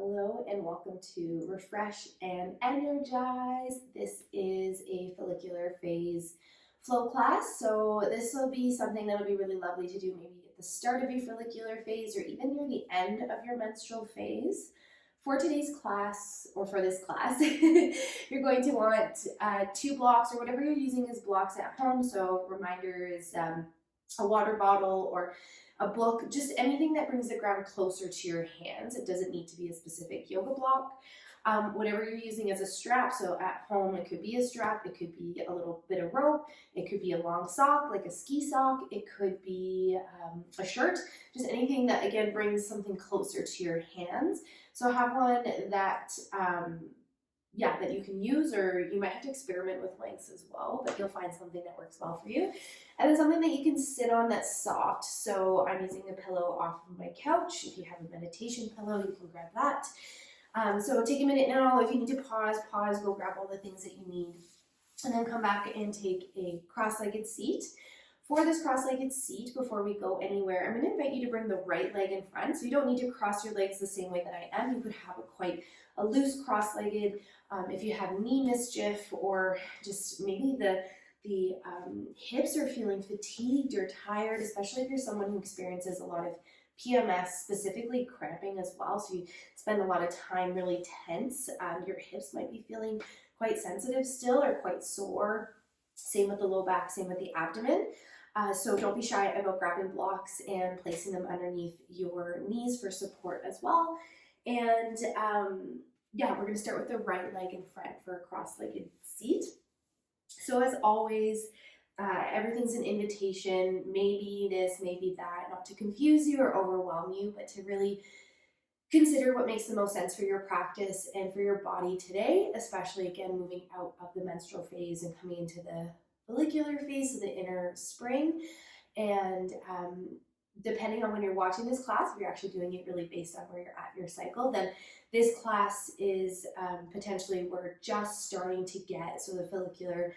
Hello and welcome to Refresh and Energize. This is a follicular phase flow class. So this will be something that'll be really lovely to do maybe at the start of your follicular phase or even near the end of your menstrual phase. For today's class, or for this class, you're going to want 2 blocks or whatever you're using as blocks at home. So reminder is a water bottle or a book, just anything that brings the ground closer to your hands. It doesn't need to be a specific yoga block. Whatever you're using as a strap, so at home it could be a strap, it could be a little bit of rope, it could be a long sock like a ski sock, it could be a shirt, just anything that again brings something closer to your hands. So have one that that you can use, or you might have to experiment with lengths as well, but you'll find something that works well for you. And then something that you can sit on that's soft. So I'm using a pillow off of my couch. If you have a meditation pillow, you can grab that. So take a minute now. If you need to pause, go grab all the things that you need. And then come back and take a cross-legged seat. For this cross-legged seat, before we go anywhere, I'm going to invite you to bring the right leg in front. So you don't need to cross your legs the same way that I am. You could have a loose cross-legged. If you have knee mischief, or just maybe the hips are feeling fatigued or tired, especially if you're someone who experiences a lot of PMS, specifically cramping as well. So you spend a lot of time really tense. Your hips might be feeling quite sensitive still or quite sore. Same with the low back, same with the abdomen. So don't be shy about grabbing blocks and placing them underneath your knees for support as well. And we're going to start with the right leg in front for a cross-legged seat. So as always, everything's an invitation, maybe this, maybe that, not to confuse you or overwhelm you, but to really consider what makes the most sense for your practice and for your body today, especially again, moving out of the menstrual phase and coming into the follicular phase, so the inner spring. And depending on when you're watching this class, if you're actually doing it really based on where you're at your cycle, then this class is potentially we're just starting to get, so the follicular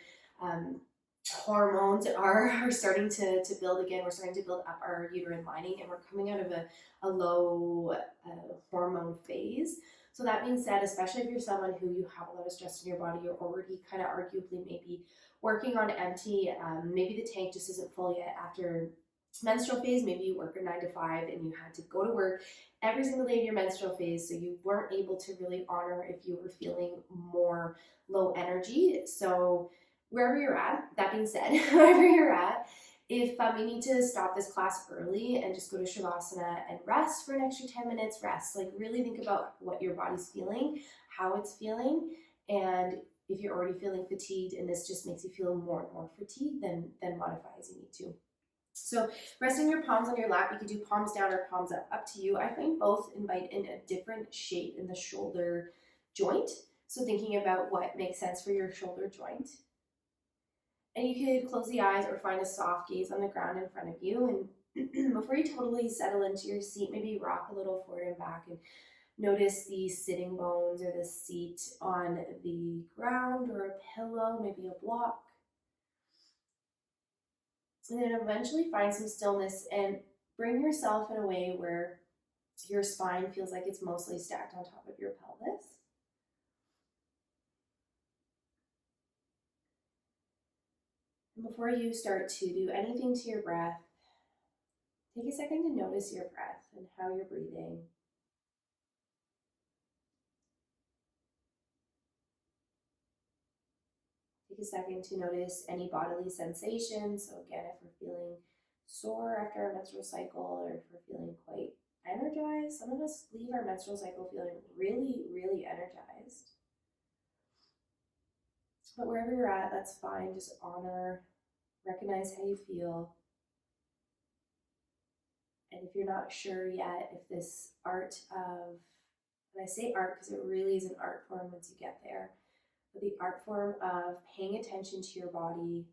hormones are starting to build again. We're starting to build up our uterine lining, and we're coming out of a low hormone phase. So that being said, especially if you're someone who you have a lot of stress in your body, you're already kind of arguably maybe working on empty, maybe the tank just isn't full yet after menstrual phase. Maybe you work a 9 to 5 and you had to go to work every single day of your menstrual phase, so you weren't able to really honor if you were feeling more low energy. So wherever you're at, that being said, wherever you're at, if you need to stop this class early and just go to Shavasana and rest for an extra 10 minutes, rest. Like really think about what your body's feeling, how it's feeling, and if you're already feeling fatigued and this just makes you feel more and more fatigued, then modify as you need to. So resting your palms on your lap, you can do palms down or palms up to you. I find both invite in a different shape in the shoulder joint. So thinking about what makes sense for your shoulder joint. And you could close the eyes or find a soft gaze on the ground in front of you. And before you totally settle into your seat, maybe rock a little forward and back and notice the sitting bones or the seat on the ground or a pillow, maybe a block. And then eventually find some stillness and bring yourself in a way where your spine feels like it's mostly stacked on top of your pelvis. And before you start to do anything to your breath, take a second to notice your breath and how you're breathing. Take a second to notice any bodily sensations. So again, if we're feeling sore after our menstrual cycle, or if we're feeling quite energized, some of us leave our menstrual cycle feeling really, really energized. But wherever you're at, that's fine. Just honor, recognize how you feel. And if you're not sure yet if this art of, and I say art because it really is an art form once you get there, but the art form of paying attention to your body,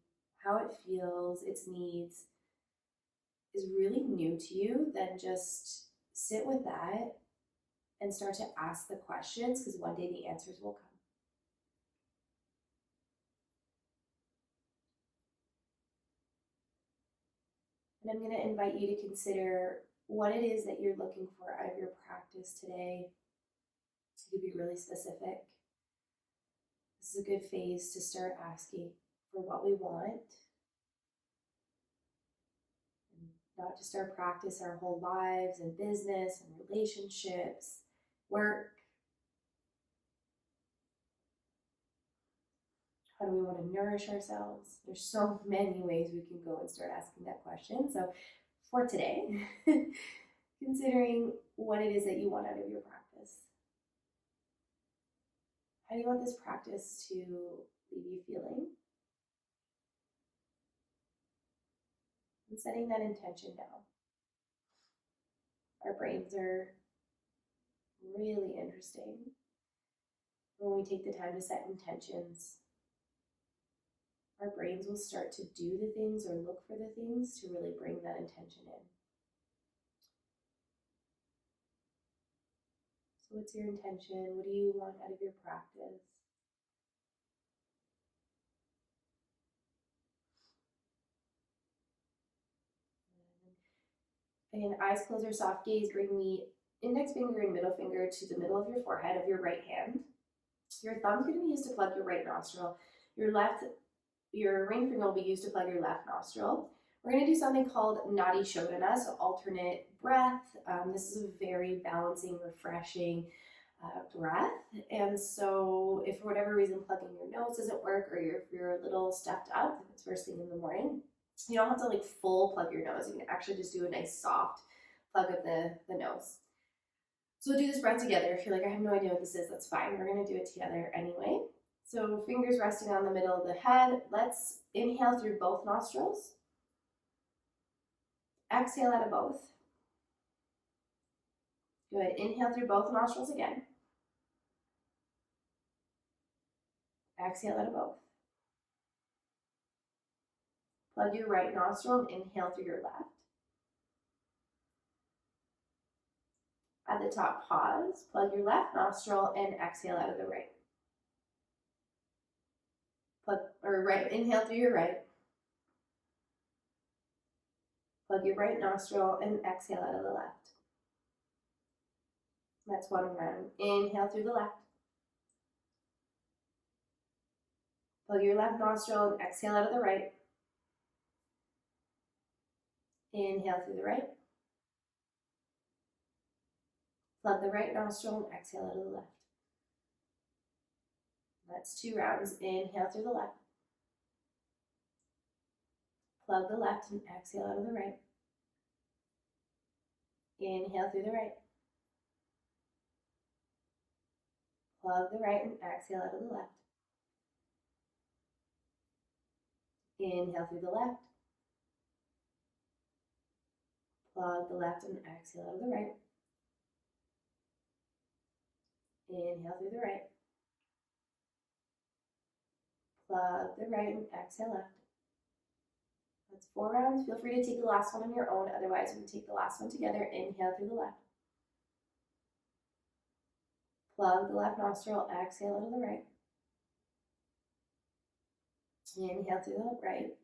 how it feels, its needs, is really new to you, then just sit with that and start to ask the questions, because one day the answers will come. And I'm going to invite you to consider what it is that you're looking for out of your practice today. You could be really specific. This is a good phase to start asking for what we want. And not just our practice, our whole lives and business and relationships, work. How do we want to nourish ourselves? There's so many ways we can go and start asking that question. So for today, considering what it is that you want out of your practice. How do you want this practice to leave you feeling? And setting that intention down. Our brains are really interesting. When we take the time to set intentions, our brains will start to do the things or look for the things to really bring that intention in. So what's your intention? What do you want out of your practice? Again, eyes closed or soft gaze, bring the index finger and middle finger to the middle of your forehead of your right hand. Your thumb's going to be used to plug your right nostril. Your ring finger will be used to plug your left nostril. We're going to do something called Nadi Shodhana, so alternate breath. This is a very balancing, refreshing breath. And so if for whatever reason plugging your nose doesn't work, or if you're a little stepped up, if it's first thing in the morning, you don't have to like full plug your nose. You can actually just do a nice soft plug of the nose. So we'll do this breath together. If you're like, I have no idea what this is, that's fine. We're going to do it together anyway. So fingers resting on the middle of the head. Let's inhale through both nostrils. Exhale out of both. Good. Inhale through both nostrils again. Exhale out of both. Plug your right nostril and inhale through your left. At the top, pause. Plug your left nostril and exhale out of the right. Inhale through your right. Plug your right nostril and exhale out of the left. That's one round. Inhale through the left. Plug your left nostril and exhale out of the right. Inhale through the right. Plug the right nostril and exhale out of the left. That's 2 rounds. Inhale through the left. Plug the left and exhale out of the right. Inhale through the right. Plug the right and exhale out of the left. Inhale through the left. Plug the left and exhale out of the right. Inhale through the right. Plug the right and exhale left. That's 4 rounds. Feel free to take the last one on your own. Otherwise, we can take the last one together. Inhale through the left. Plug the left nostril. Exhale out of the right. Inhale through the right.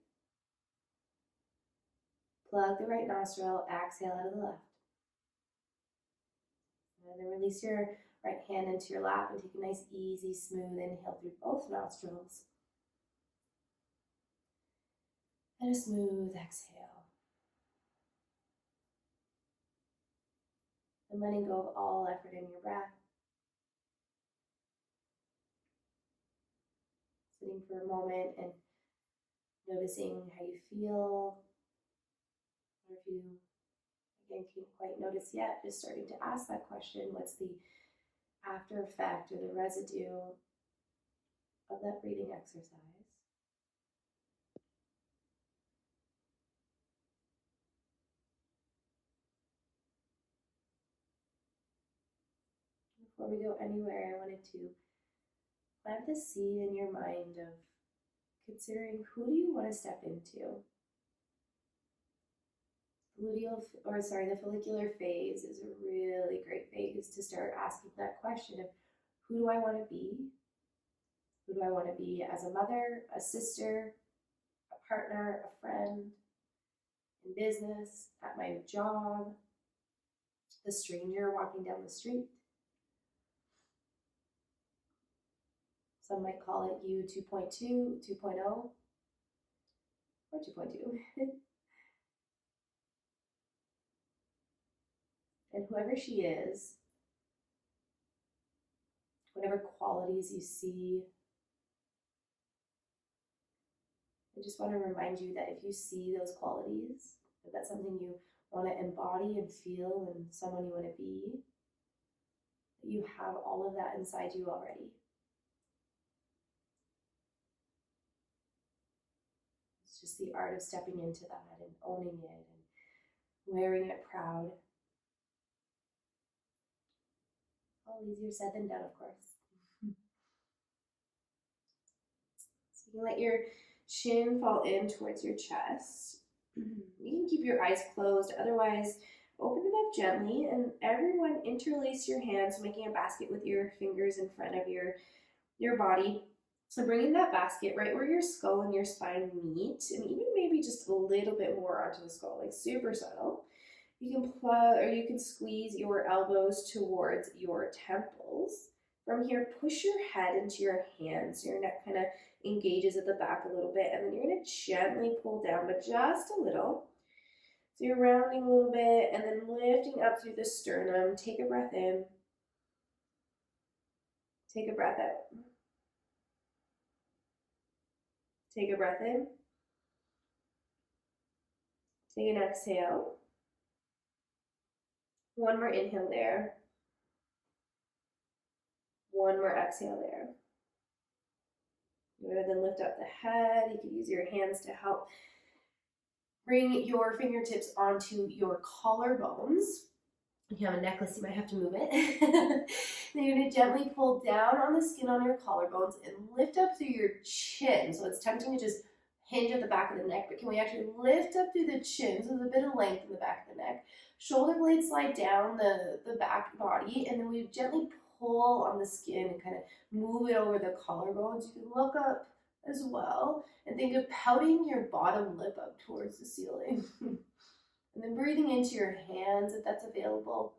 Plug the right nostril. Exhale out of the left. And then release your right hand into your lap and take a nice, easy, smooth inhale through both nostrils. And a smooth exhale. And letting go of all effort in your breath. Sitting for a moment and noticing how you feel. Or if you, again, can't quite notice yet, just starting to ask that question, what's the after effect or the residue of that breathing exercise? Before we go anywhere, I wanted to plant the seed in your mind of considering, who do you want to step into? The follicular phase is a really great phase to start asking that question of, who do I want to be? Who do I want to be as a mother, a sister, a partner, a friend, in business, at my job, the stranger walking down the street? Some might call it you 2.2, 2.0, or 2.2. And whoever she is, whatever qualities you see, I just want to remind you that if you see those qualities, if that's something you want to embody and feel and someone you want to be, that you have all of that inside you already. It's just the art of stepping into that and owning it and wearing it proud. All easier said than done, of course. So you can let your chin fall in towards your chest. You can keep your eyes closed, otherwise open them up gently, and everyone interlace your hands, making a basket with your fingers in front of your body. So bringing that basket right where your skull and your spine meet, and even maybe just a little bit more onto the skull, like super subtle. You can plug or you can squeeze your elbows towards your temples. From here, push your head into your hands. Your neck kind of engages at the back a little bit, and then you're going to gently pull down, but just a little. So you're rounding a little bit and then lifting up through the sternum. Take a breath in. Take a breath out. Take a breath in. Take an exhale. One more inhale there. One more exhale there. You're going to then lift up the head. You can use your hands to help bring your fingertips onto your collarbones. If you have a necklace, you might have to move it. Then you're going to gently pull down on the skin on your collarbones and lift up through your chin. So it's tempting to just hinge at the back of the neck, but can we actually lift up through the chin, so there's a bit of length in the back of the neck. Shoulder blades slide down the back body, and then we gently pull on the skin and kind of move it over the collarbones. You can look up as well and think of pouting your bottom lip up towards the ceiling. And then breathing into your hands if that's available.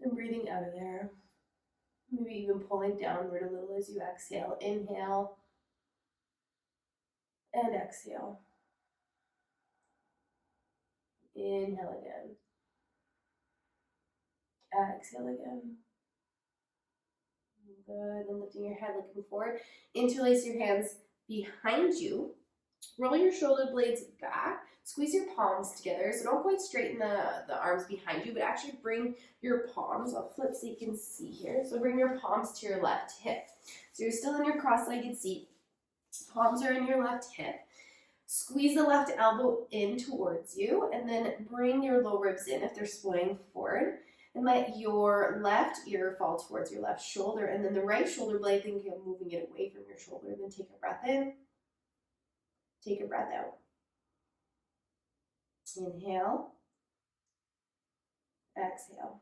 And breathing out of there. Maybe even pulling downward a little as you exhale. Inhale and exhale. Inhale again. Exhale again. Good. And lifting your head, looking forward. Interlace your hands behind you. Roll your shoulder blades back. Squeeze your palms together. So don't quite straighten the arms behind you, but actually bring your palms. I'll flip so you can see here. So bring your palms to your left hip. So you're still in your cross-legged seat. Palms are in your left hip. Squeeze the left elbow in towards you, and then bring your low ribs in if they're splaying forward. And let your left ear fall towards your left shoulder, and then the right shoulder blade, think of moving it away from your shoulder. Then take a breath in. Take a breath out. Inhale. Exhale.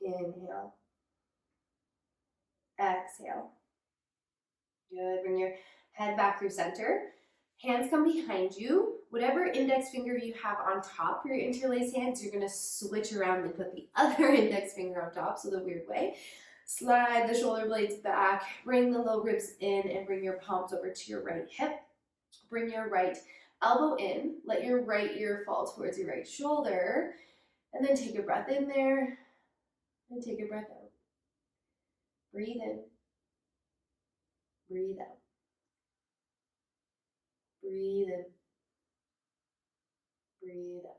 Inhale. Exhale. Good. Bring your head back through center. Hands come behind you. Whatever index finger you have on top for your interlaced hands, you're going to switch around and put the other index finger on top, so the weird way. Slide the shoulder blades back, bring the low ribs in, and bring your palms over to your right hip. Bring your right elbow in, let your right ear fall towards your right shoulder, and then take a breath in there, and take a breath out. Breathe in, breathe out. Breathe in, breathe out.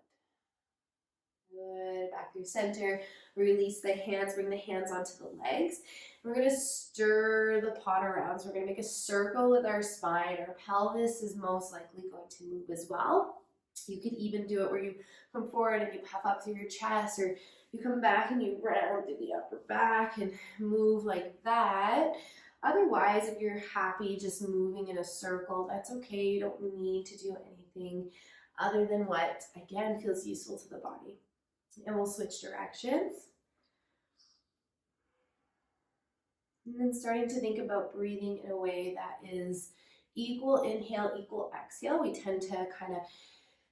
Good, back through center. Release the hands, bring the hands onto the legs. We're going to stir the pot around. So we're going to make a circle with our spine. Our pelvis is most likely going to move as well. You could even do it where you come forward and you puff up through your chest, or you come back and you round through the upper back and move like that. Otherwise, if you're happy just moving in a circle, that's okay. You don't need to do anything other than what, again, feels useful to the body. And we'll switch directions. And then starting to think about breathing in a way that is equal inhale, equal exhale. We tend to kind of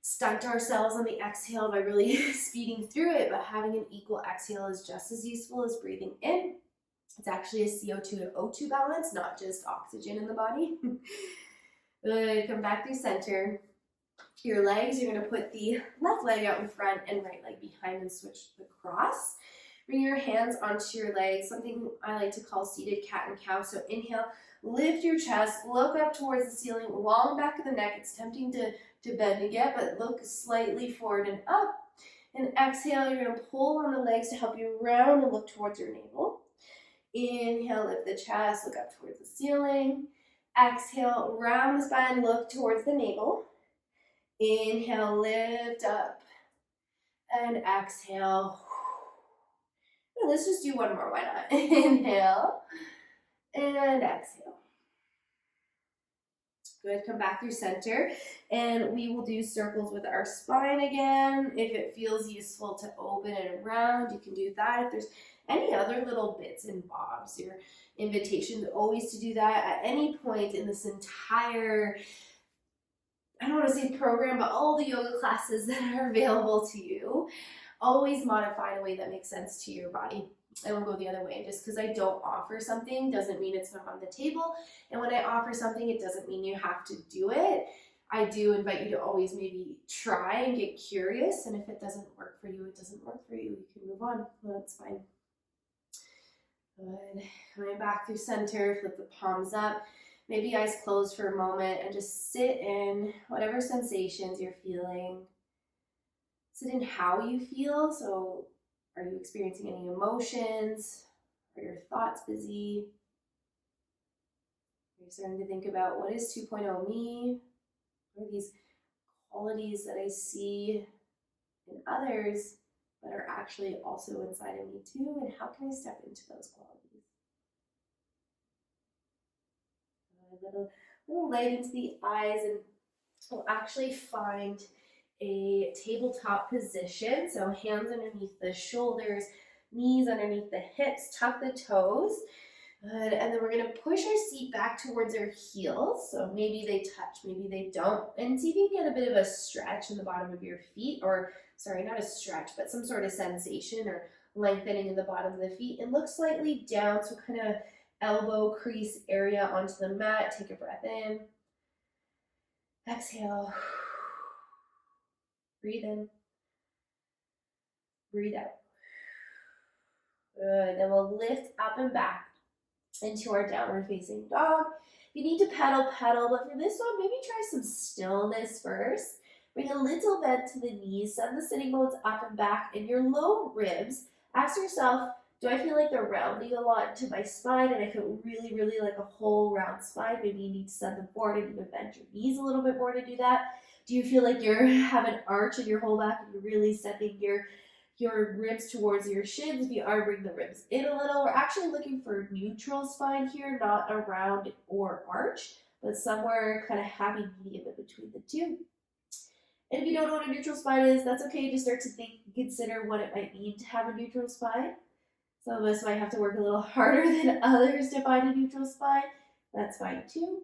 stunt ourselves on the exhale by really speeding through it, but having an equal exhale is just as useful as breathing in. It's actually a CO2 to O2 balance, not just oxygen in the body. Good, come back through center. Your legs, you're gonna put the left leg out in front and right leg behind and switch across. Bring your hands onto your legs, something I like to call seated cat and cow. So inhale, lift your chest, look up towards the ceiling, long back of the neck. It's tempting to bend again, but look slightly forward and up. And exhale, you're gonna pull on the legs to help you round and look towards your navel. Inhale, lift the chest, look up towards the ceiling. Exhale, round the spine, look towards the navel. Inhale, lift up. And exhale. Let's just do one more, why not? Inhale and exhale. Good, come back through center, and we will do circles with our spine again. If it feels useful to open and round, you can do that. If there's any other little bits and bobs, your invitation is always to do that at any point in this entire, I don't want to say program, but all the yoga classes that are available to you. Always modify in a way that makes sense to your body. I won't go the other way. Just because I don't offer something doesn't mean it's not on the table. And when I offer something, it doesn't mean you have to do it. I do invite you to always maybe try and get curious. And if it doesn't work for you, it doesn't work for you. You can move on. That's fine. Good. Coming back through center, flip the palms up. Maybe eyes closed for a moment and just sit in whatever sensations you're feeling. Sit in how you feel. So are you experiencing any emotions? Are your thoughts busy? Are you starting to think about what is 2.0 me? What are these qualities that I see in others but are actually also inside of me too? And how can I step into those qualities? A little light into the eyes, and we'll actually find a tabletop position. So hands underneath the shoulders, knees underneath the hips, tuck the toes. Good. And then we're going to push our seat back towards our heels. So maybe they touch, maybe they don't. And see if you can get a bit of a stretch in the bottom of your feet, or sorry, not a stretch, but some sort of sensation or lengthening in the bottom of the feet. And look slightly down, so kind of elbow crease area onto the mat. Take a breath in. Exhale. Breathe in. Breathe out. Good. Then we'll lift up and back into our downward facing dog. You need to pedal, but for this one, maybe try some stillness first. Bring a little bend to the knees, send the sitting bones up and back, and your low ribs. Ask yourself, do I feel like they're rounding a lot into my spine? And I feel really, really like a whole round spine. Maybe you need to send them forward and even bend your knees a little bit more to do that. Do you feel like you have an arch in your whole back and you're really sending your ribs towards your shins? If you are, bring the ribs in a little. We're actually looking for neutral spine here, not a round or arch, but somewhere kind of happy medium in between the two. And if you don't know what a neutral spine is, that's okay. Just start to think and consider what it might mean to have a neutral spine. Some of us might have to work a little harder than others to find a neutral spine. That's fine too.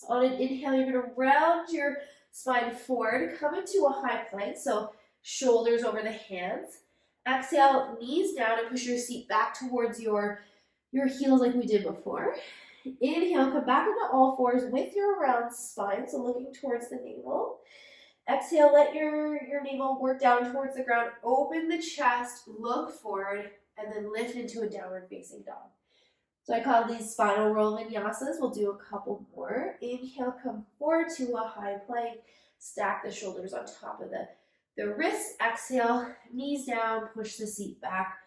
On an inhale, you're going to round your spine forward, come into a high plank, so shoulders over the hands. Exhale, knees down, and push your seat back towards your heels like we did before. Inhale, come back into all fours with your round spine, so looking towards the navel. Exhale, let your navel work down towards the ground. Open the chest, look forward, and then lift into a downward facing dog. So I call these spinal roll vinyasas. We'll do a couple more. Inhale, come forward to a high plank. Stack the shoulders on top of the wrists. Exhale, knees down, push the seat back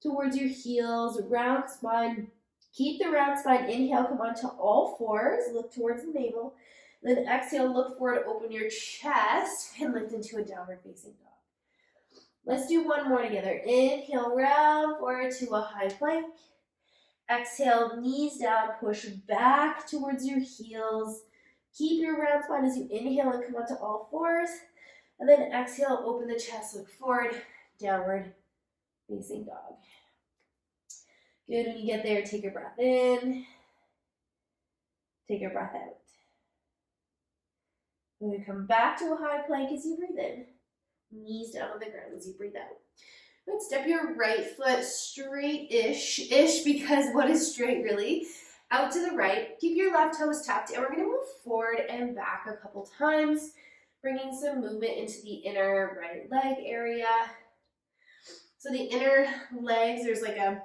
towards your heels. Round spine. Keep the round spine. Inhale, come onto all fours. Look towards the navel. Then exhale, look forward, open your chest, and lift into a downward facing dog. Let's do one more together. Inhale, round forward to a high plank. Exhale, knees down, push back towards your heels. Keep your round spine as you inhale and come onto all fours. And then exhale, open the chest, look forward, downward facing dog. Good, when you get there, take a breath in. Take a breath out. Then come back to a high plank as you breathe in. Knees down on the ground as you breathe out. Good. Step your right foot straight-ish, because what is straight really? Out to the right. Keep your left toes tucked, and we're going to move forward and back a couple times, bringing some movement into the inner right leg area. So the inner legs, there's like a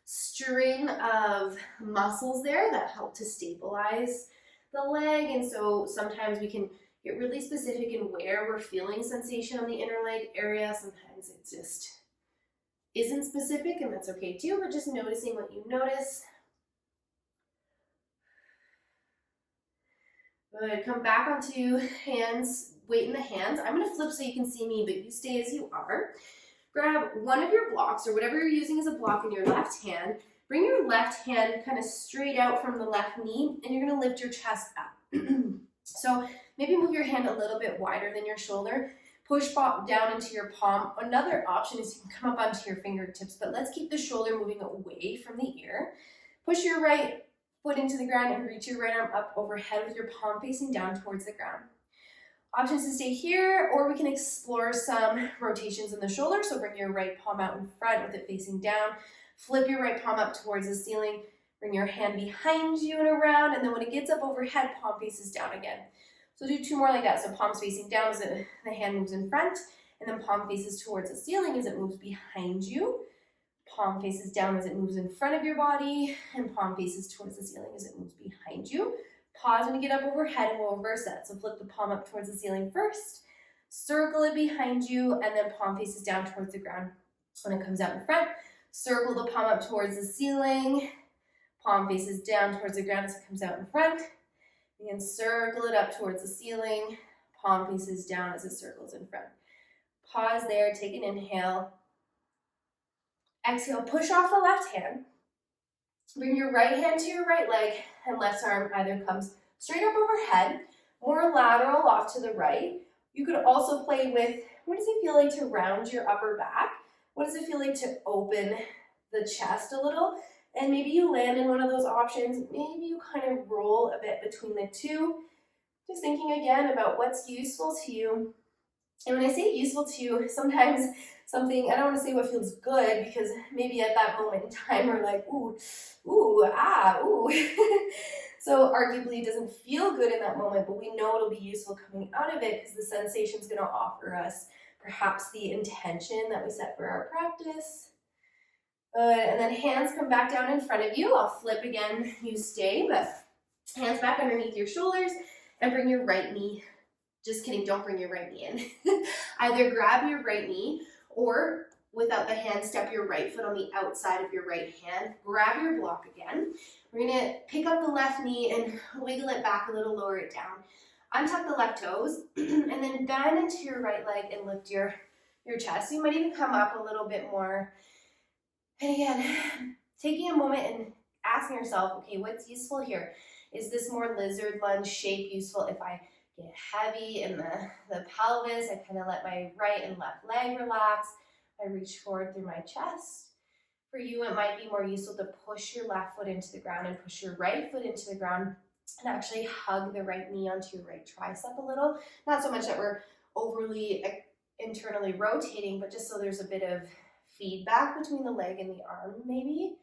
string of muscles there that help to stabilize the leg, and so sometimes we can get really specific in where we're feeling sensation on the inner leg area. Sometimes it just isn't specific, and that's okay too, but just noticing what you notice. Good. Come back onto hands, weight in the hands. I'm going to flip so you can see me, but you stay as you are. Grab one of your blocks or whatever you're using as a block in your left hand. Bring your left hand kind of straight out from the left knee, and you're going to lift your chest up. So maybe move your hand a little bit wider than your shoulder. Push down into your palm. Another option is you can come up onto your fingertips, but let's keep the shoulder moving away from the ear. Push your right foot into the ground and reach your right arm up overhead with your palm facing down towards the ground. Options to stay here, or we can explore some rotations in the shoulder. So bring your right palm out in front with it facing down. Flip your right palm up towards the ceiling. Bring your hand behind you and around, and then when it gets up overhead, palm faces down again. So do two more like that. So palms facing down as the hand moves in front, and then palm faces towards the ceiling as it moves behind you. Palm faces down as it moves in front of your body, and palm faces towards the ceiling as it moves behind you. Pause when you get up overhead, and we'll reverse that. So flip the palm up towards the ceiling first, circle it behind you, and then palm faces down towards the ground when it comes out in front. Circle the palm up towards the ceiling, palm faces down towards the ground as it comes out in front. Again, circle it up towards the ceiling, palm faces down as it circles in front. Pause there, take an inhale. Exhale, push off the left hand. Bring your right hand to your right leg, and left arm either comes straight up overhead, more lateral off to the right. You could also play with, what does it feel like to round your upper back? What does it feel like to open the chest a little? And maybe you land in one of those options. Maybe you kind of roll a bit between the two. Just thinking again about what's useful to you. And when I say useful to you, sometimes something, I don't want to say what feels good, because maybe at that moment in time we're like, ooh, ah, ooh. So arguably it doesn't feel good in that moment, but we know it'll be useful coming out of it because the sensation is going to offer us perhaps the intention that we set for our practice. Good, and then hands come back down in front of you. I'll flip again, you stay, but hands back underneath your shoulders, and bring your right knee. Just kidding, don't bring your right knee in. Either grab your right knee, or without the hand, step your right foot on the outside of your right hand. Grab your block again. We're gonna pick up the left knee and wiggle it back a little, lower it down. Untuck the left toes, and then bend into your right leg and lift your chest. You might even come up a little bit more. And again, taking a moment and asking yourself, okay, what's useful here? Is this more lizard lunge shape useful if I get heavy in the pelvis? I kind of let my right and left leg relax. I reach forward through my chest. For you, it might be more useful to push your left foot into the ground and push your right foot into the ground and actually hug the right knee onto your right tricep a little. Not so much that we're overly internally rotating, but just so there's a bit of feedback between the leg and the arm, maybe.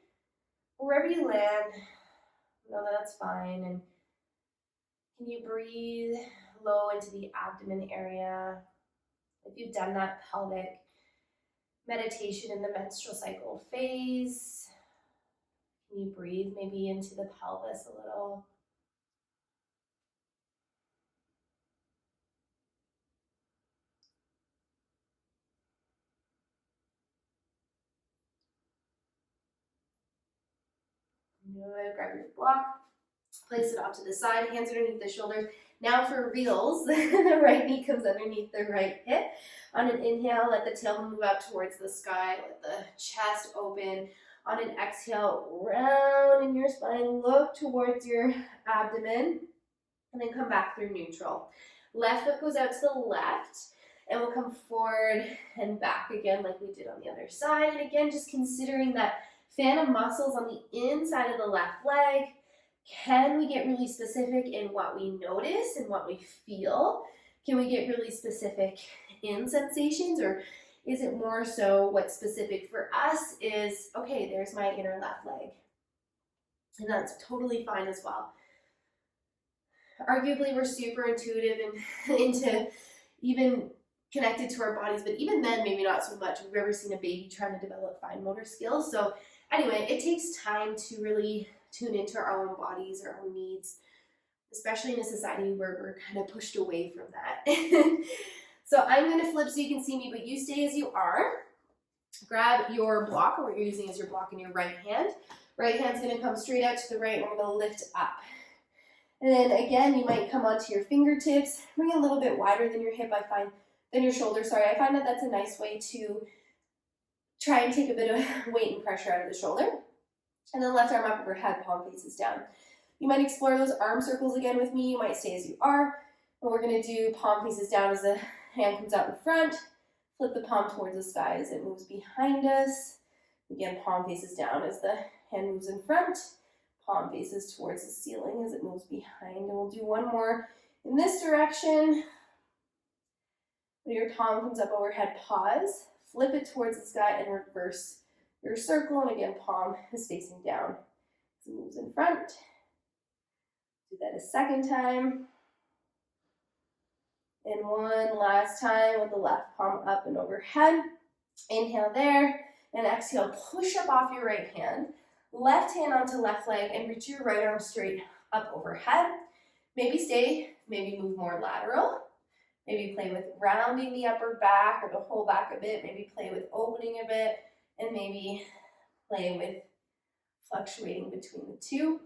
Wherever you land, know that that's fine. And can you breathe low into the abdomen area? If you've done that pelvic meditation in the menstrual cycle phase, can you breathe maybe into the pelvis a little? Good. Grab your block, place it off to the side, hands underneath the shoulders. Now for reals, the right knee comes underneath the right hip. On an inhale, let the tailbone move out towards the sky, let the chest open. On an exhale, round in your spine, look towards your abdomen, and then come back through neutral. Left foot goes out to the left, and we'll come forward and back again like we did on the other side. And again, just considering that phantom muscles on the inside of the left leg. Can we get really specific in what we notice and what we feel? Can we get really specific in sensations, or Is it more so what's specific for us is, okay, there's my inner left leg. And that's totally fine as well. Arguably, we're super intuitive and into even connected to our bodies, but even then, maybe not so much. We've ever seen a baby trying to develop fine motor skills. So anyway, it takes time to really tune into our own bodies, our own needs, especially in a society where we're kind of pushed away from that. So I'm going to flip so you can see me, but you stay as you are. Grab your block, or what you're using as your block in your right hand. Right hand's going to come straight out to the right, and we're going to lift up. And then again, you might come onto your fingertips, bring it a little bit wider than your hip, than your shoulder, sorry. I find that that's a nice way to try and take a bit of weight and pressure out of the shoulder. And then left arm up overhead, palm faces down. You might explore those arm circles again with me. You might stay as you are. And we're going to do palm faces down as the hand comes out in front. Flip the palm towards the sky as it moves behind us. Again, palm faces down as the hand moves in front. Palm faces towards the ceiling as it moves behind. And we'll do one more in this direction. When your palm comes up overhead, pause. Flip it towards the sky and reverse your circle. And again, palm is facing down as it moves in front. Do that a second time. And one last time with the left palm up and overhead. Inhale there. And exhale, push up off your right hand. Left hand onto left leg and reach your right arm straight up overhead. Maybe stay, maybe move more lateral. Maybe play with rounding the upper back or the whole back a bit. Maybe play with opening a bit. And maybe play with fluctuating between the two.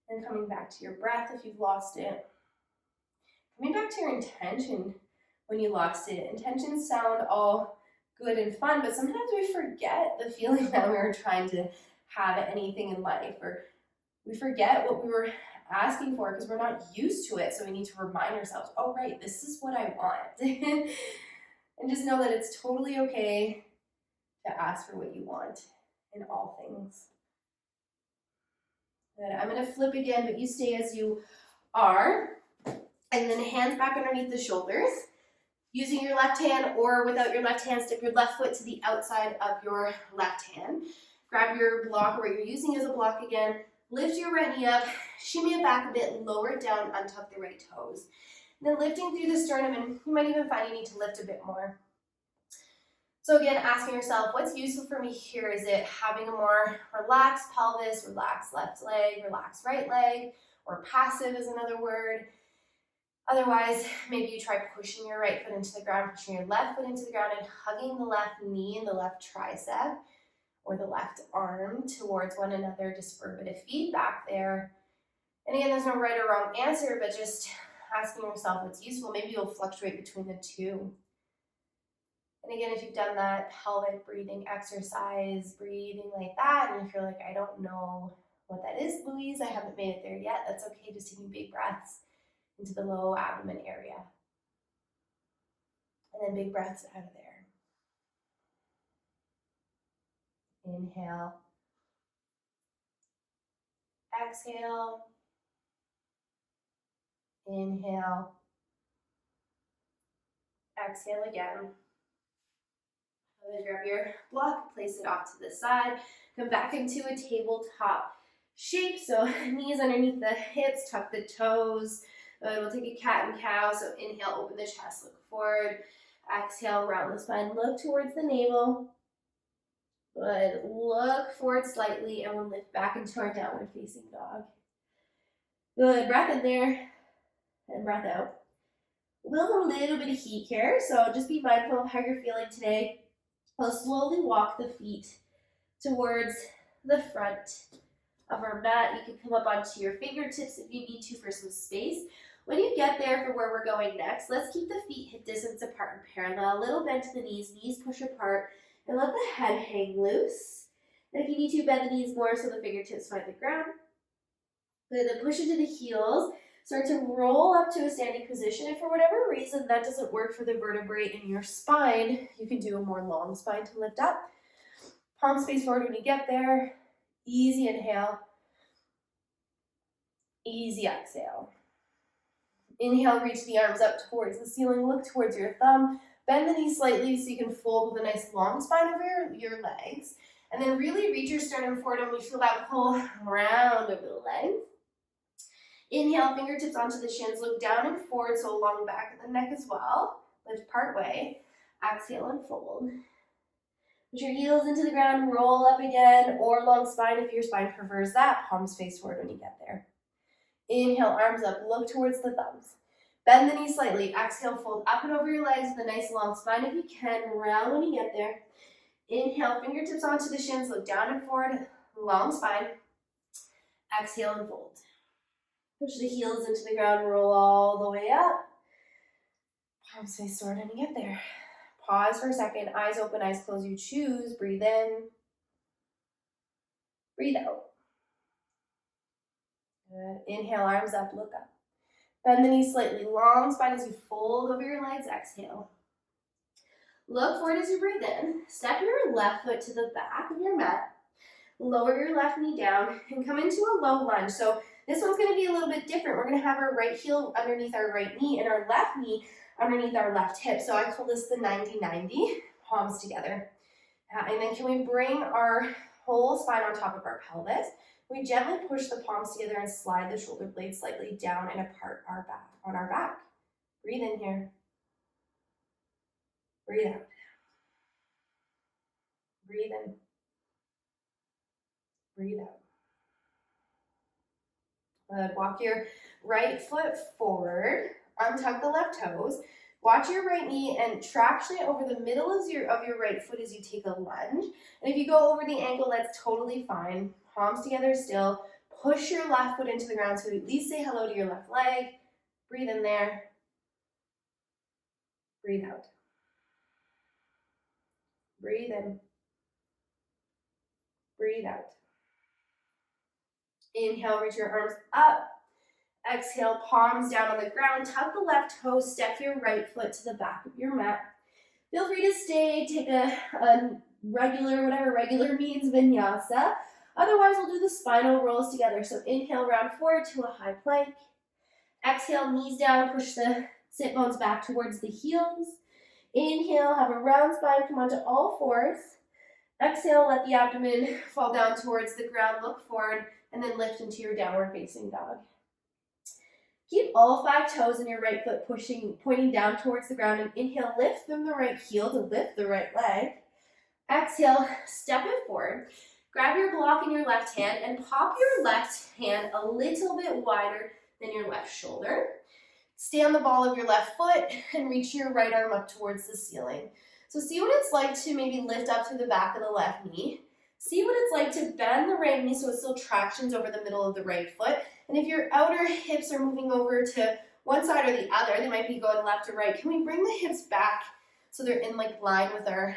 And coming back to your breath if you've lost it. Coming back to your intention when you lost it. Intentions sound all good and fun, but sometimes we forget the feeling that we were trying to have at anything in life, or we forget what we were asking for because we're not used to it. So we need to remind ourselves, oh, right, this is what I want. And just know that it's totally okay to ask for what you want in all things. Good. I'm going to flip again, but you stay as you are. And then hands back underneath the shoulders. Using your left hand or without your left hand, step your left foot to the outside of your left hand. Grab your block or what you're using as a block again. Lift your right knee up, shimmy it back a bit, lower it down, untuck the right toes. And then lifting through the sternum, and you might even find you need to lift a bit more. So again, asking yourself, what's useful for me here? Is it having a more relaxed pelvis, relaxed left leg, relaxed right leg, or passive is another word? Otherwise, maybe you try pushing your right foot into the ground, pushing your left foot into the ground, and hugging the left knee and the left tricep or the left arm towards one another just for a bit of feedback there. And again, there's no right or wrong answer, but just asking yourself what's useful. Maybe you'll fluctuate between the two. And again, if you've done that pelvic breathing exercise, breathing like that, and if you're like, I don't know what that is, Louise, I haven't made it there yet, that's okay, just taking big breaths into the low abdomen area. And then big breaths out of there. Inhale. Exhale. Inhale. Exhale again. And then grab your block, place it off to the side. Come back into a tabletop shape. So knees underneath the hips, tuck the toes. We'll take a cat and cow. So inhale, open the chest, look forward. Exhale, round the spine, look towards the navel. Good. Look forward slightly, and we'll lift back into our downward facing dog. Good. Breath in there and breath out. We'll build a little bit of heat here, so just be mindful of how you're feeling today. We'll slowly walk the feet towards the front of our mat. You can come up onto your fingertips if you need to for some space. When you get there for where we're going next, let's keep the feet hip distance apart and parallel. A little bend to the knees push apart, and let the head hang loose. And if you need to, bend the knees more so the fingertips find the ground. Good, then push into the heels. Start to roll up to a standing position. If for whatever reason that doesn't work for the vertebrae in your spine, you can do a more long spine to lift up. Palms face forward when you get there. Easy inhale. Easy exhale. Inhale, reach the arms up towards the ceiling. Look towards your thumb. Bend the knees slightly so you can fold with a nice long spine over your legs. And then really reach your sternum forward, and when you feel that pull, round over the legs. Inhale, fingertips onto the shins, look down and forward, so along the back of the neck as well. Lift part way. Exhale and fold. Put your heels into the ground, roll up again, or long spine if your spine prefers that. Palms face forward when you get there. Inhale, arms up, look towards the thumbs. Bend the knees slightly. Exhale, fold up and over your legs with a nice long spine if you can. Round when you get there. Inhale, fingertips onto the shins, look down and forward, long spine. Exhale and fold. Push the heels into the ground, roll all the way up. Palms face forward when you get there. Pause for a second, eyes open, eyes closed, you choose. Breathe in, breathe out. Good. Inhale, arms up, look up. Bend the knees slightly, long spine as you fold over your legs, exhale. Look forward as you breathe in. Step your left foot to the back of your mat. Lower your left knee down and come into a low lunge. So this one's gonna be a little bit different. We're gonna have our right heel underneath our right knee and our left knee underneath our left hip. So I call this the 90-90, palms together. And then can we bring our whole spine on top of our pelvis? We gently push the palms together and slide the shoulder blades slightly down and apart on our back. Breathe in here. Breathe out. Breathe in. Breathe out. Good. Walk your right foot forward. Untuck the left toes. Watch your right knee and traction it over the middle of your right foot as you take a lunge. And if you go over the ankle, that's totally fine. Palms together still. Push your left foot into the ground so at least say hello to your left leg. Breathe in there. Breathe out. Breathe in. Breathe out. Inhale, reach your arms up. Exhale, palms down on the ground. Tuck the left toe, step your right foot to the back of your mat. Feel free to stay, take a regular, whatever regular means, vinyasa. Otherwise, we'll do the spinal rolls together. So inhale, round forward to a high plank. Exhale, knees down, push the sit bones back towards the heels. Inhale, have a round spine, come onto all fours. Exhale, let the abdomen fall down towards the ground, look forward, and then lift into your downward facing dog. Keep all 5 toes in your right foot pointing down towards the ground, and inhale, lift from the right heel to lift the right leg. Exhale, step it forward. Grab your block in your left hand and pop your left hand a little bit wider than your left shoulder. Stay on the ball of your left foot and reach your right arm up towards the ceiling. So see what it's like to maybe lift up through the back of the left knee. See what it's like to bend the right knee so it still tractions over the middle of the right foot. And if your outer hips are moving over to one side or the other, they might be going left or right. Can we bring the hips back so they're in line with our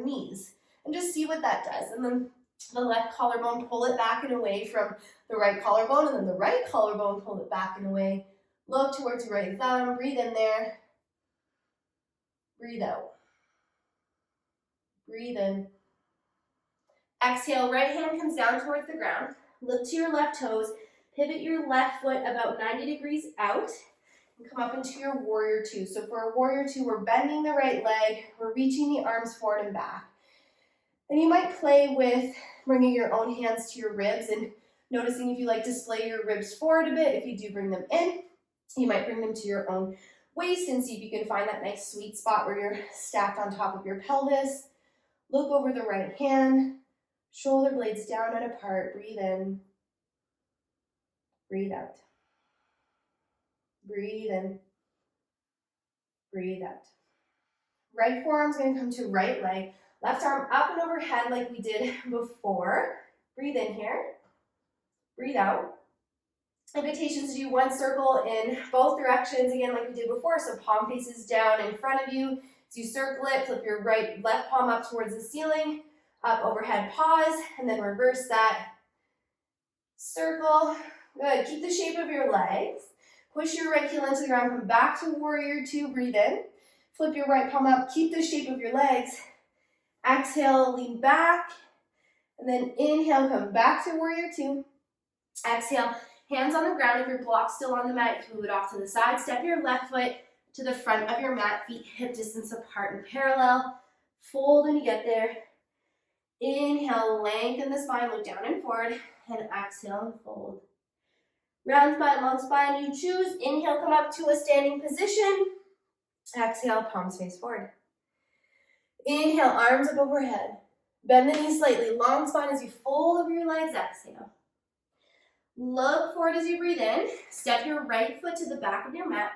knees? And just see what that does. And then the left collarbone, pull it back and away from the right collarbone, and then the right collarbone, pull it back and away. Look towards your right thumb, breathe in there. Breathe out. Breathe in. Exhale, right hand comes down towards the ground. Look to your left toes. Pivot your left foot about 90 degrees out and come up into your warrior two. So for a warrior two, we're bending the right leg. We're reaching the arms forward and back. And you might play with bringing your own hands to your ribs and noticing if you like to splay your ribs forward a bit. If you do bring them in, you might bring them to your own waist and see if you can find that nice sweet spot where you're stacked on top of your pelvis. Look over the right hand. Shoulder blades down and apart. Breathe in. Breathe out. Breathe in. Breathe out. Right forearm's going to come to right leg. Left arm up and overhead like we did before. Breathe in here. Breathe out. Invitations to do one circle in both directions, again, like we did before. So palm faces down in front of you. As you circle it, flip your left palm up towards the ceiling. Up, overhead, pause, and then reverse that. Circle. Good. Keep the shape of your legs. Push your right heel into the ground. Come back to warrior two. Breathe in. Flip your right palm up. Keep the shape of your legs. Exhale, lean back. And then inhale, come back to warrior two. Exhale, hands on the ground. If your block's still on the mat, you can move it off to the side. Step your left foot to the front of your mat, feet hip distance apart and parallel. Fold when you get there. Inhale, lengthen the spine, look down and forward, and exhale and fold. Round spine, long spine, you choose. Inhale, come up to a standing position. Exhale, palms face forward. Inhale, arms up overhead. Bend the knees slightly, long spine as you fold over your legs, exhale. Look forward as you breathe in. Step your right foot to the back of your mat.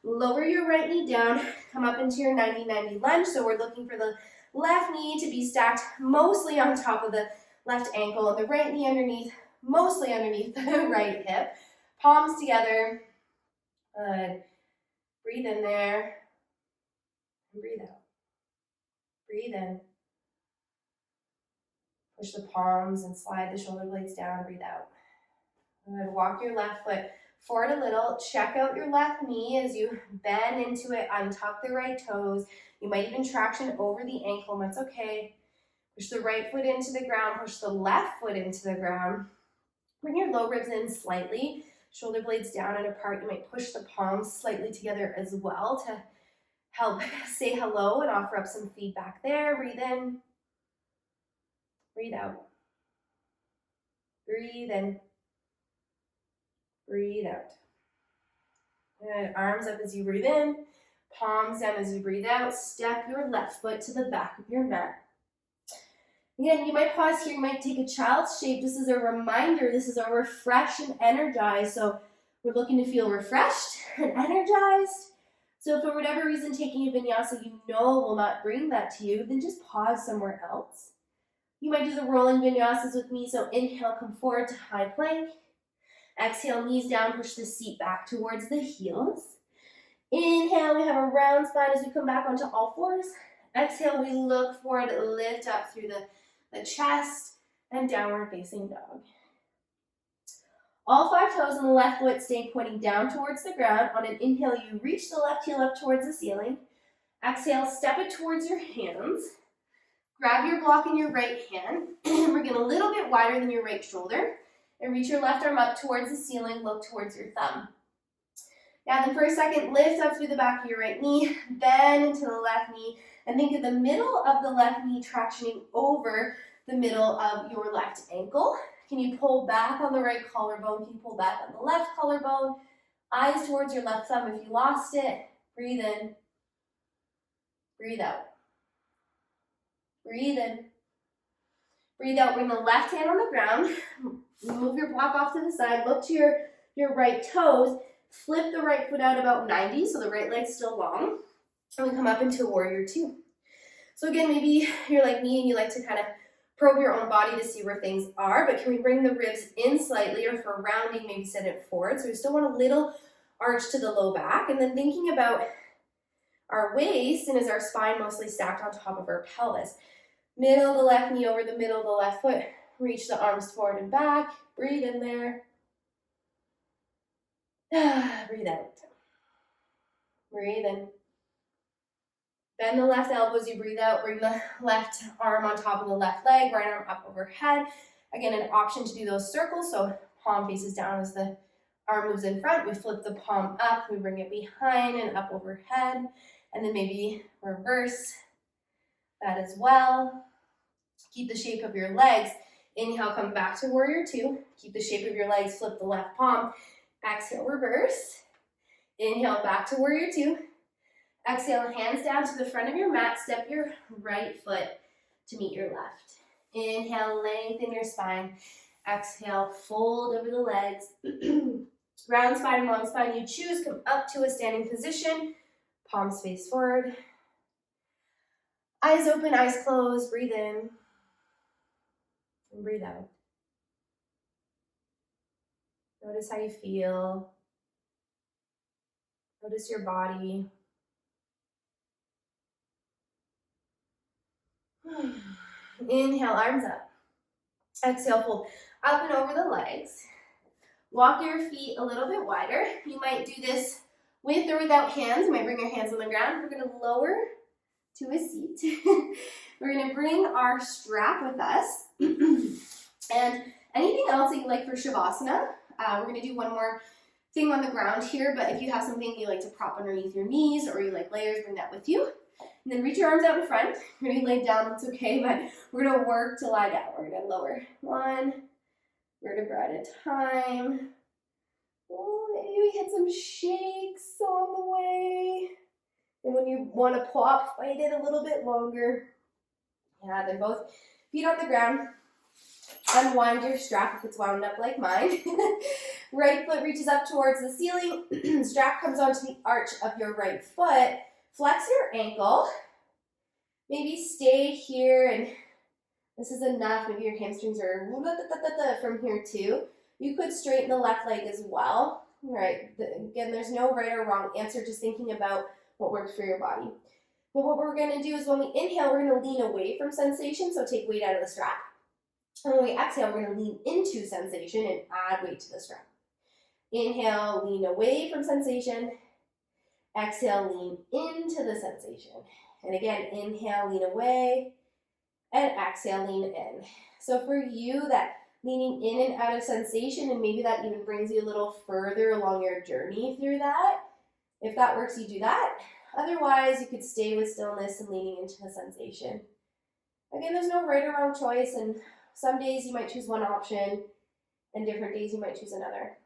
Lower your right knee down. Come up into your 90-90 lunge. So we're looking for the left knee to be stacked mostly on top of the left ankle and the right knee underneath, mostly underneath the right hip. Palms together. Good. Breathe in there. And breathe out. Breathe in. Push the palms and slide the shoulder blades down. Breathe out. Good. Walk your left foot forward a little. Check out your left knee as you bend into it. Untuck the right toes. You might even traction over the ankle, and that's okay. Push the right foot into the ground. Push the left foot into the ground. Bring your low ribs in slightly. Shoulder blades down and apart. You might push the palms slightly together as well to help say hello and offer up some feedback there. Breathe in. Breathe out. Breathe in. Breathe out. Good. Arms up as you breathe in. Palms down as you breathe out. Step your left foot to the back of your mat. Again, you might pause here. You might take a child's shape. This is a reminder. This is a refresh and energize. So we're looking to feel refreshed and energized. So if for whatever reason taking a vinyasa you know will not bring that to you, then just pause somewhere else. You might do the rolling vinyasas with me. So inhale, come forward to high plank. Exhale, knees down, push the seat back towards the heels. Inhale, we have a round spine as we come back onto all fours. Exhale, we look forward, lift up through the chest, and downward facing dog. All 5 toes on the left foot stay pointing down towards the ground. On an inhale, you reach the left heel up towards the ceiling. Exhale, step it towards your hands. Grab your block in your right hand. Bring it a little bit wider than your right shoulder. And reach your left arm up towards the ceiling. Look towards your thumb. Now then for a second, lift up through the back of your right knee. Bend into the left knee. And think of the middle of the left knee tractioning over the middle of your left ankle. Can you pull back on the right collarbone? Can you pull back on the left collarbone? Eyes towards your left thumb if you lost it. Breathe in. Breathe out. Breathe in. Breathe out. Bring the left hand on the ground. Move your block off to the side. Look to your right toes. Flip the right foot out about 90, so the right leg's still long. And we come up into warrior 2. So again, maybe you're like me and you like to kind of probe your own body to see where things are, but can we bring the ribs in slightly, or for rounding, maybe send it forward. So we still want a little arch to the low back. And then thinking about our waist, and is our spine mostly stacked on top of our pelvis. Middle of the left knee over the middle of the left foot. Reach the arms forward and back. Breathe in there. Breathe out. Breathe in. Bend the left elbow as you breathe out. Bring the left arm on top of the left leg, right arm up overhead. Again, an option to do those circles. So palm faces down as the arm moves in front. We flip the palm up. We bring it behind and up overhead. And then maybe reverse that as well. Keep the shape of your legs. Inhale, come back to warrior 2. Keep the shape of your legs. Flip the left palm. Exhale, reverse. Inhale, back to warrior 2. Exhale, hands down to the front of your mat. Step your right foot to meet your left. Inhale, lengthen your spine. Exhale, fold over the legs. Round spine and long spine, you choose. Come up to a standing position. Palms face forward. Eyes open, eyes closed. Breathe in. And breathe out. Notice how you feel. Notice your body. Inhale, arms up. Exhale, fold up and over the legs. Walk your feet a little bit wider. You might do this with or without hands. You might bring your hands on the ground. We're going to lower to a seat. We're going to bring our strap with us. And anything else that you like for Shavasana. We're going to do one more thing on the ground here, but if you have something you like to prop underneath your knees or you like layers, bring that with you. And then reach your arms out in front. You're gonna lay down, that's okay, but we're gonna work to lie down. We're gonna lower one vertebra at a time. Oh, maybe we hit some shakes on the way. And when you want to plop, fight it a little bit longer. Yeah, then both feet on the ground. Unwind your strap if it's wound up like mine. Right foot reaches up towards the ceiling. Strap comes onto the arch of your right foot. Flex your ankle. Maybe stay here, and this is enough. Maybe your hamstrings are from here too. You could straighten the left leg as well. All right, again, there's no right or wrong answer, just thinking about what works for your body. But what we're gonna do is when we inhale, we're gonna lean away from sensation, so take weight out of the strap. And when we exhale, we're gonna lean into sensation and add weight to the strap. Inhale, lean away from sensation. Exhale, lean into the sensation. And again, inhale, lean away, and exhale, lean in. So for you, that leaning in and out of sensation, and maybe that even brings you a little further along your journey through that. If that works, you do that. Otherwise, you could stay with stillness and leaning into the sensation. Again, there's no right or wrong choice, and some days you might choose one option, and different days you might choose another.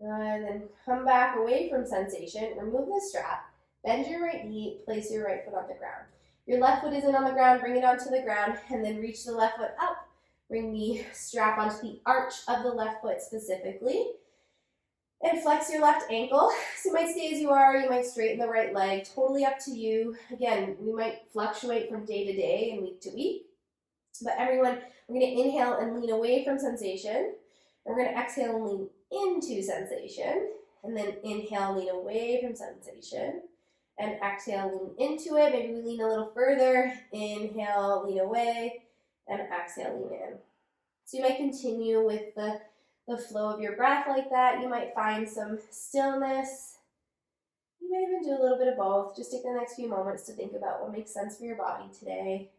And then come back away from sensation, remove the strap, bend your right knee, place your right foot on the ground. Your left foot isn't on the ground, bring it onto the ground, and then reach the left foot up. Bring the strap onto the arch of the left foot specifically. And flex your left ankle. So you might stay as you are, you might straighten the right leg, totally up to you. Again, we might fluctuate from day to day and week to week. But everyone, we're gonna inhale and lean away from sensation. And we're gonna exhale and lean into sensation. And then inhale, lean away from sensation. And exhale, lean into it. Maybe we lean a little further. Inhale, lean away. And exhale, lean in. So you might continue with the flow of your breath like that. You might find some stillness. You might even do a little bit of both. Just take the next few moments to think about what makes sense for your body today.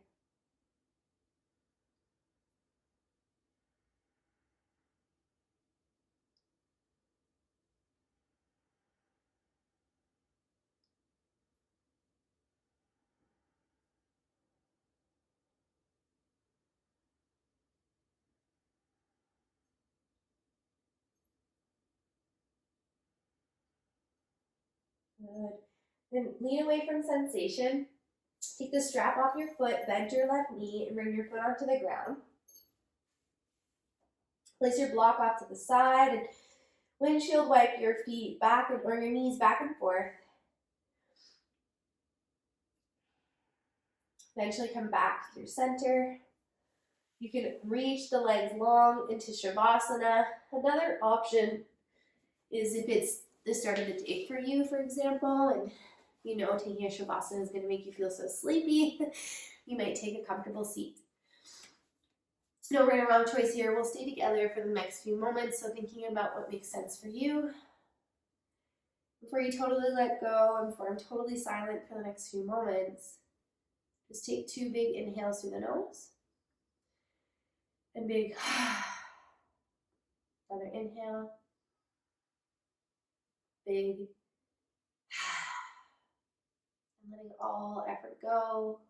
Good. Then lean away from sensation. Take the strap off your foot, bend your left knee, and bring your foot onto the ground. Place your block off to the side and windshield wipe your feet back or your knees back and forth. Eventually come back to your center. You can reach the legs long into Shavasana. Another option is if it's the start of the day for you, for example, and you know taking a Shavasana is going to make you feel so sleepy, you might take a comfortable seat. No right or wrong choice here. We'll stay together for the next few moments, so thinking about what makes sense for you. Before you totally let go and before I'm totally silent for the next few moments, just take 2 big inhales through the nose. And big, another inhale, big, and letting all effort go.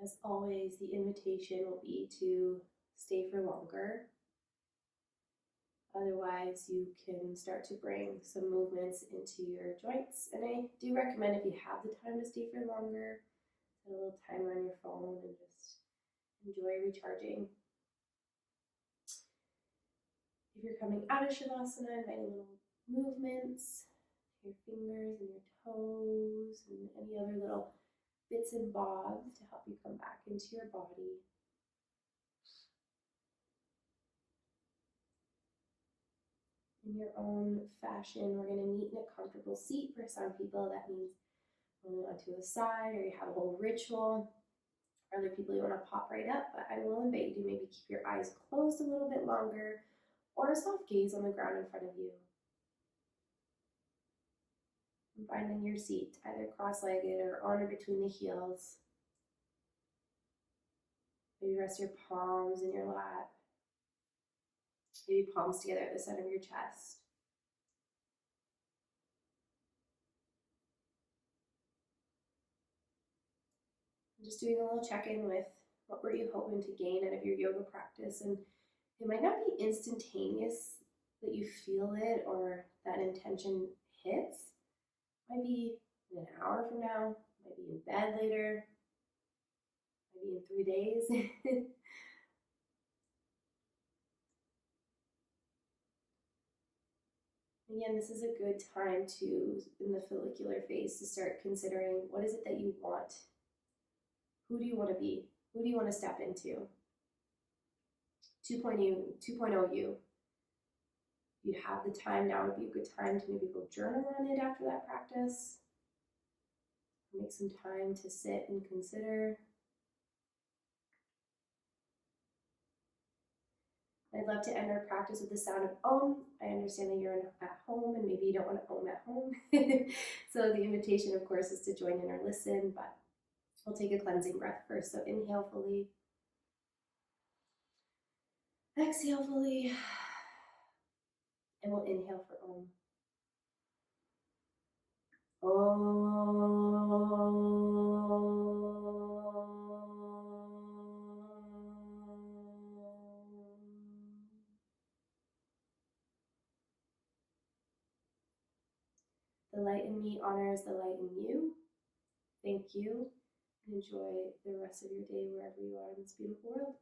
As always, the invitation will be to stay for longer. Otherwise, you can start to bring some movements into your joints. And I do recommend, if you have the time to stay for longer, set a little timer on your phone and just enjoy recharging. If you're coming out of Shavasana, inviting little movements, your fingers and your toes and any other little bits and bobs to help you come back into your body. In your own fashion, we're going to meet in a comfortable seat. For some people, that means rolling onto a side, or you have a whole ritual. For other people, you want to pop right up, but I will invite you to maybe keep your eyes closed a little bit longer, or a soft gaze on the ground in front of you. And finding your seat, either cross-legged or on or between the heels. Maybe rest your palms in your lap. Maybe palms together at the center of your chest. Just doing a little check-in with what were you hoping to gain out of your yoga practice. And it might not be instantaneous that you feel it or that intention hits. It might be in an hour from now, might be in bed later, maybe in 3 days. Again, this is a good time to, in the follicular phase, to start considering, what is it that you want? Who do you want to be? Who do you want to step into? 2.0 you. You have the time, now would be a good time to maybe go journal on it after that practice. Make some time to sit and consider. I'd love to end our practice with the sound of Om. I understand that you're at home and maybe you don't want to Om at home. So the invitation, of course, is to join in or listen, but we'll take a cleansing breath first. So inhale fully. Exhale fully. And we'll inhale for Om. The light in me honors the light in you. Thank you, and enjoy the rest of your day wherever you are in this beautiful world.